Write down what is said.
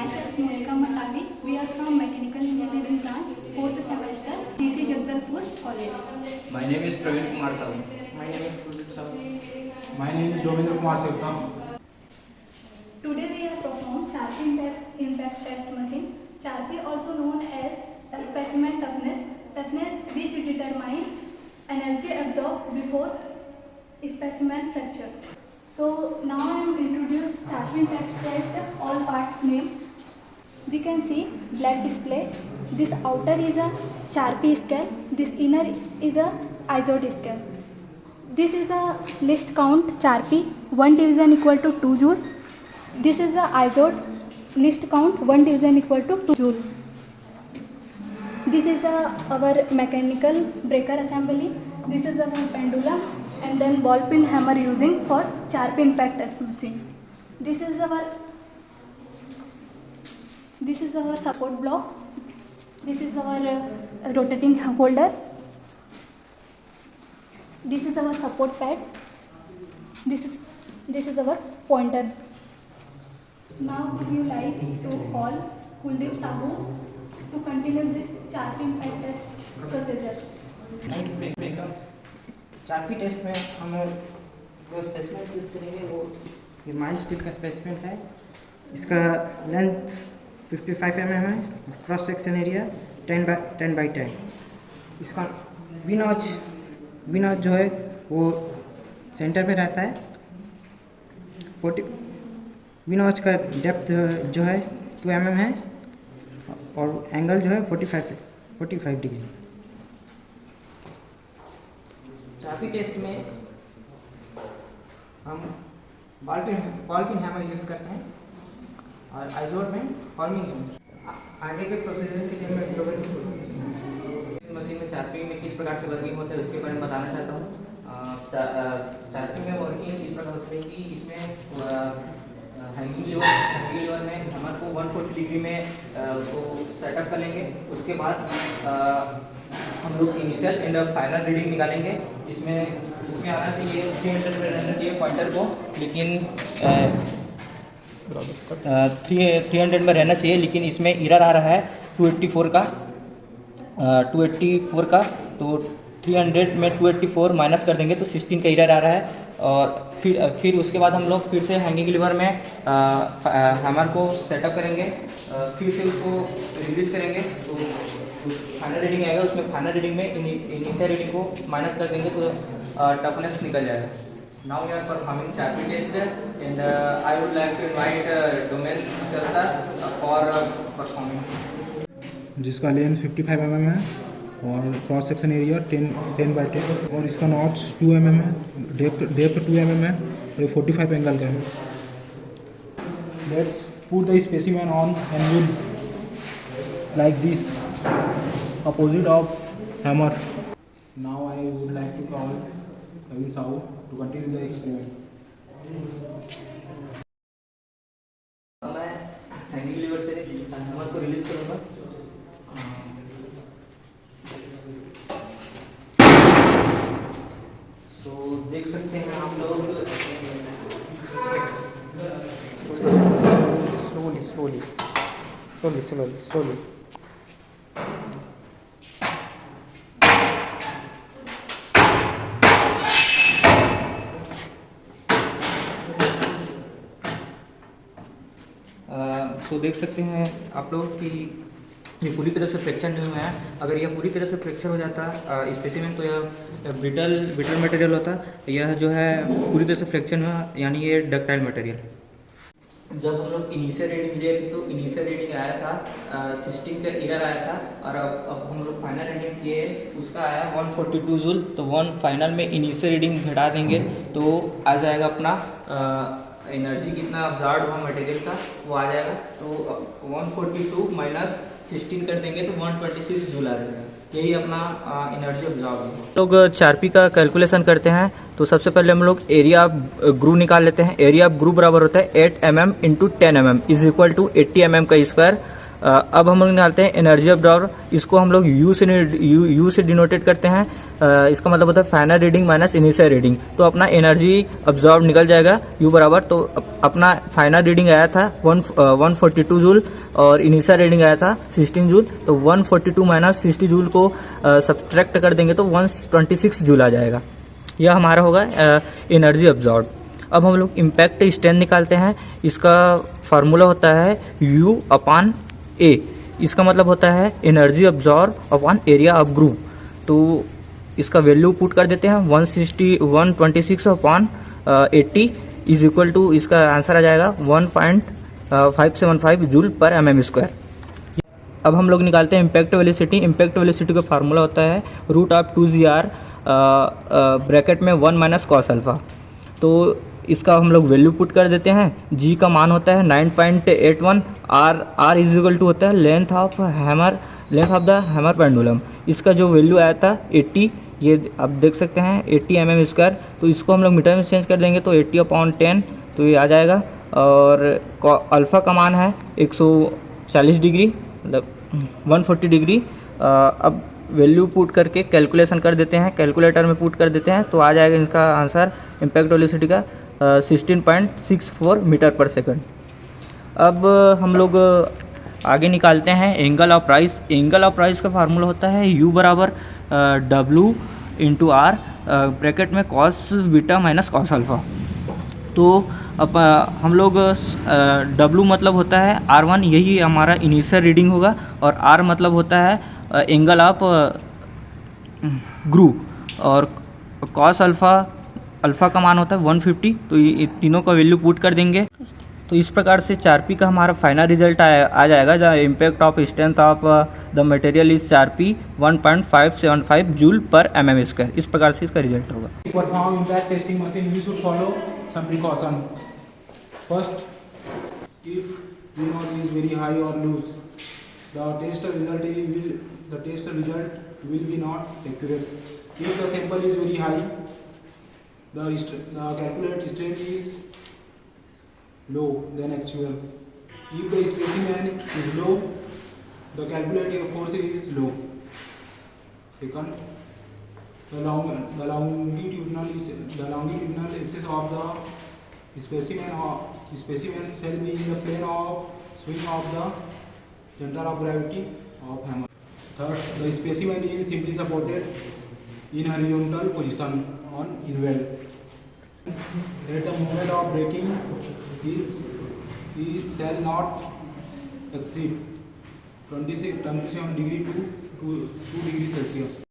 Myself Monica Matavi. We are from Mechanical Engineering branch, 4th semester, GC Jagdalpur College. My name is Praveen Kumar Sahu. My name is Kuldeep Sahu. My name is Govindra Kumar Sevta. Today we have performed Charpy impact test machine. Charpy also known as specimen toughness which determines energy absorbed before specimen fracture. So now I am introduce Charpy impact test, all parts name. We can see black display. This outer is a Charpy scale. This inner is a ISOT scale. This is a list count Charpy. 1 division equal to 2 joule. This is a ISOT list count. 1 division equal to 2 joule. This is our mechanical breaker assembly. This is our pendulum and then ball pin hammer using for Charpy impact test machine. This is our support block. This is our rotating holder. This is our support pad. This is our pointer. Now would you like to call Kuldeep Sahu to continue this Charpy impact test procedure? Charpy test में हम जो specimen use करेंगे वो ये mild steel का specimen है। इसका length 55 mm है, क्रॉस सेक्शन एरिया 10 by 10। इसका वी नॉच जो है वो सेंटर पे रहता है। 40 वी नॉच का डेप्थ जो है 2 mm है और एंगल जो है 45 डिग्री। चार्पी टेस्ट में हम बॉल पिन हैमर यूज़ करते हैं और आइजोट में फॉर्मिंग। आगे के प्रोसीजर के लिए मैं मशीन में चार्पी में किस प्रकार से वर्किंग होता है उसके बारे में बताना चाहता हूँ। चार्पी में वर्किंग इस प्रकार होती है कि इसमें हैंगिंग लीवर में हमारे को 140 डिग्री में उसको सेटअप कर लेंगे। उसके बाद हम लोग इनिशियल एंड फाइनल रीडिंग निकालेंगे। इसमें आना चाहिए 300 पे रहना चाहिए पॉइंटर को, लेकिन 300 में रहना चाहिए, लेकिन इसमें एरर आ रहा है 284 का। तो 300 में 284 माइनस कर देंगे तो 16 का एरर आ रहा है। और फिर उसके बाद हम लोग फिर से हैंगिंग लीवर में हैमर को सेटअप करेंगे, फिर से उसको रिलीज करेंगे तो फाइनल रीडिंग आएगा। उसमें फाइनल रीडिंग में इनिशियल रीडिंग को माइनस कर देंगे तो टफनेस निकल जाएगा। Now we are performing Charpy test and I would like to invite डोमेन सेल्ता फॉर परफॉर्मिंग। जिसका लेंथ 55 mm है और क्रॉस सेक्शन एरिया 10 by 10 और इसका नॉच 2 mm है, डेप्थ 2 mm है और ये 45 एंगल का है। Let's put the specimen on angle like this opposite of hammer. Now I would like to call Praveen Sahu to continue the experiment. मैं hanging liver से हैमर को release करूँगा। तो देख सकते हैं आप लोग स्लोली। तो देख सकते हैं आप लोग कि ये पूरी तरह से फ्रैक्चर नहीं हुआ है। अगर यह पूरी तरह से फ्रैक्चर हो जाता स्पेसिमेन तो यह ब्रिटल मटेरियल होता। यह जो है पूरी तरह से फ्रैक्चर हुआ, यानी ये डक्टाइल मटेरियल है। जब हम लोग इनिशियल रीडिंग लिए थे तो इनिशियल रीडिंग आया था 16 का एरर आया था, और अब हम लोग फाइनल रीडिंग किए उसका आया 142 जूल। तो फाइनल में इनिशियल रीडिंग घटा देंगे तो आ जाएगा अपना एनर्जी कितना अब्जॉर्ब हुआ मटेरियल का वो आ जाएगा। तो 142 माइनस 16 कर देंगे तो 126 जूल आ जाएगा। यही अपना एनर्जी अब्जॉर्ब है। लोग चार्पी का कैलकुलेशन करते हैं तो सबसे पहले हम लोग एरिया ऑफ ग्रू निकाल लेते हैं। एरिया ऑफ ग्रू बराबर होता है 8 mm into 10 mm is equal to 80 mm का स्क्वायर। अब हम लोग निकालते हैं एनर्जी ऑफ ड्रॉवर। इसको हम लोग यू से डिनोटेट करते हैं। इसका मतलब होता है final reading minus initial reading. तो अपना एनर्जी अब्जॉर्ब निकल जाएगा U बराबर, तो अपना फाइनल रीडिंग आया था 142 जूल और इनिशियल रीडिंग आया था 16 जूल। तो 142 माइनस 60 जूल को सब्ट्रैक्ट कर देंगे तो 126 जूल आ जाएगा। यह हमारा होगा एनर्जी अब्जॉर्ब। अब हम लोग इम्पैक्ट स्ट्रेंथ निकालते हैं। इसका फार्मूला होता है U अपॉन A। इसका मतलब होता है energy absorb upon area of groove. तो इसका वैल्यू पुट कर देते हैं 126 अपॉन 80 इज इक्वल टू, इसका आंसर आ जाएगा 1.575 जूल पर mm स्क्वायर। अब हम लोग निकालते हैं इम्पैक्ट वेलोसिटी। इम्पैक्ट वेलोसिटी का फार्मूला होता है √2gr ब्रैकेट में 1 माइनस कॉस अल्फा। तो इसका हम लोग वैल्यू पुट कर देते हैं। G का मान होता है 9.81, R इज इक्वल टू होता है length of the hammer pendulum. इसका जो वैल्यू आया था 80, ये आप देख सकते हैं 80 mm स्क्वायर। तो इसको हम लोग मीटर में चेंज कर देंगे तो 80/10 तो ये आ जाएगा। और अल्फ़ा का मान है 140 डिग्री, मतलब 140 डिग्री। अब वैल्यू पुट करके कैलकुलेशन कर देते हैं, कैलकुलेटर में पुट कर देते हैं तो आ जाएगा इसका आंसर इम्पैक्ट वेलोसिटी का 16.64 मीटर पर सेकंड। अब हम लोग आगे निकालते हैं angle of rise. Angle of rise का फार्मूला होता है U बराबर W इंटू R ब्रैकेट में cos beta minus cos alpha. तो अब हम लोग W मतलब होता है R1, यही हमारा इनिशियल रीडिंग होगा, और R मतलब होता है एंगल ऑफ ग्रूव, और कॉस अल्फ़ा का मान होता है 150। तो ये तीनों का वैल्यू पुट कर देंगे। तो इस प्रकार से 4P का हमारा फाइनल रिजल्ट आ जाएगा। The impact of strength of the material is 4P 1.575 joule पर mm स्क्वायर। इस प्रकार से इसका रिजल्ट होगा। To perform impact testing machine, we should follow some precaution. First, if V naught is very high or loose, the test result will be not accurate. If the sample is very high, the calculated strength is low than actual. If the specimen is low, the calculated force is low. Second, the longitudinal axis of the specimen shall be in the plane of swing of the center of gravity of hammer. Third, the specimen is simply supported in horizontal position on inward. That the moment of breaking is shall not exceed 27 degree to 2 degrees Celsius.